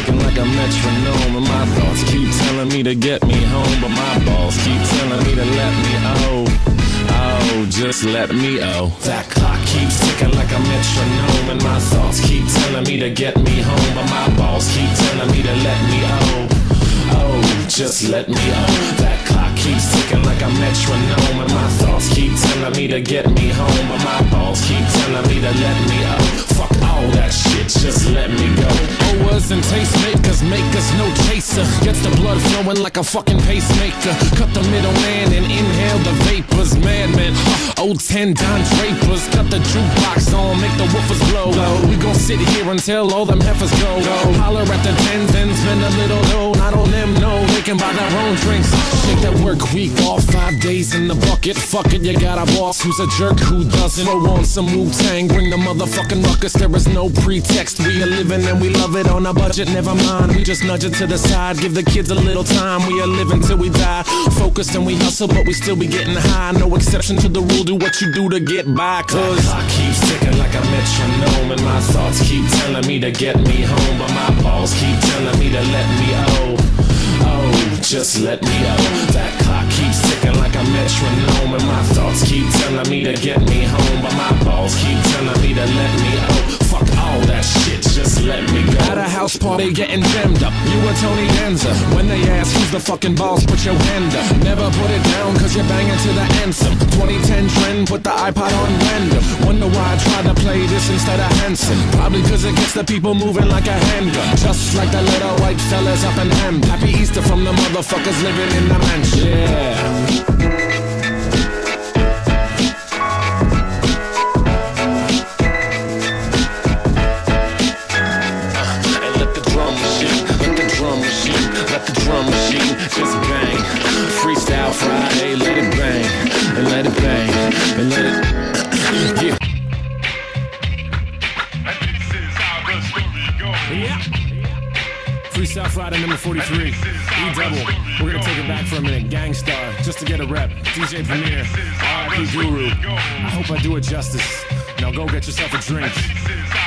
ticking like a metronome, and my thoughts keep telling me to get me home, but my balls keep telling me to let me just let me That clock keeps ticking like a metronome, and my thoughts keep telling me to get me home, but my balls keep telling me to let me just let me That clock keeps ticking like a metronome, and my thoughts keep telling me to get me home, but my balls keep telling me to let me Fuck all that shit, just let me go. Owers and tastemakers make us no chaser. Gets the blood flowing like a fucking pacemaker. Cut the middleman and inhale the vapors. Madman, old 10 Don Drapers. Cut the jukebox on, make the woofers blow. We gon' sit here until all them heifers go. Holler at the tens and spend a little dough. Not on them, no, they can buy their own drinks. Take that work week off, 5 days in the bucket. Fuck it, you got a boss who's a jerk who doesn't. Throw on some Wu-Tang, bring the motherfucking ruckus. There is no pretext, we are living and we love it on a budget. Never mind, we just nudge it to the side. Give the kids a little time, we are living till we die. Focused and we hustle, but we still be getting high. No exception to the rule, do what you do to get by. Cause the clock keeps ticking like a metronome, and my thoughts keep telling me to get me home, but my balls keep telling me to let me just let me That clock keeps ticking like a metronome, and my thoughts keep telling me to get me home, but my balls keep telling me to let me Fuck all that shit, just let me go. At a house party getting jammed up, you and Tony Danza. When they ask who's the fucking boss, put your hand up. Never put it down cause you're banging to the anthem. 2010 trend, put the iPod on random. Wonder why I tried to play this instead of Hanson. Probably cause it gets the people moving like a handgun. Just like the little white fellas up in Ham. Happy Easter from the motherfuckers living in the mansion. Yeah. Drum machine, just bang. Freestyle Friday, let it bang, and let it bang, and let it yeah. Yeah. Freestyle Friday number 43, E-double. We're gonna take it back for a minute. Gangstar, just to get a rep. DJ Premier, R.I.P. Guru. I hope I do it justice. Now go get yourself a drink,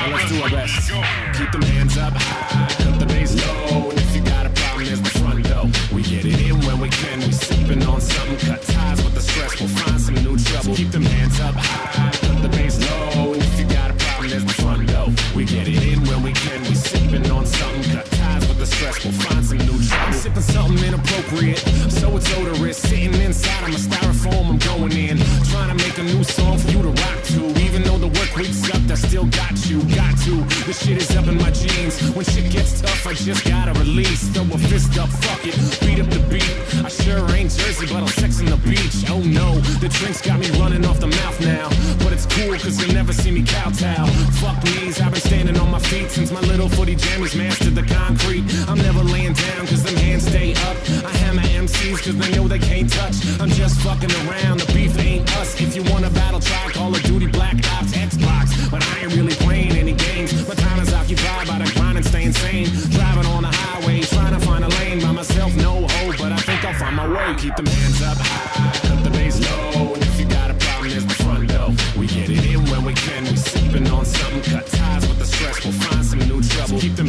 and let's do our best. Keep them hands up high, cut the bass low. And if you got a problem, there's the front door. We get it in when we can. We sipping on something, cut ties with the stress. We'll find some new trouble. Keep them hands up high, cut the bass low. And if you got a problem, there's the front door. We get it in when we can. We sipping on something, cut ties with the stress. We'll find some new trouble. Sipping something inappropriate, so it's odorous. Sitting inside of my styrofoam, I'm going in. Trying to make a new song for you to rock to. Even though the work week's up, I still got you, got to. This shit is up in my jeans. When shit gets tough, I just gotta release. Throw a fist up, fuck it, beat up the beat. I sure ain't Jersey, but I'm sexing the beach. Oh no, the drinks got me running off the mouth now. But it's cool, cause you'll never see me kowtow. Fuck knees, I've been standing on my feet since my little footy jammies mastered the concrete. I'm never laying down, cause them hands stay up. I hammer MCs, cause they know they can't touch. I'm just fucking around, the beef ain't us. If you want a battle, try Call of Duty, Black Ops, Xbox. But I ain't really playing any games. My time is occupied by the grind and staying sane. Driving on the highway, trying to find a lane by myself, no hope, but I think I'll find my way. Keep them hands up high, cut the bass low. And if you got a problem, there's the front door. We get it in when we can. We sipping on something, cut ties with the stress. We'll find some new trouble. Keep them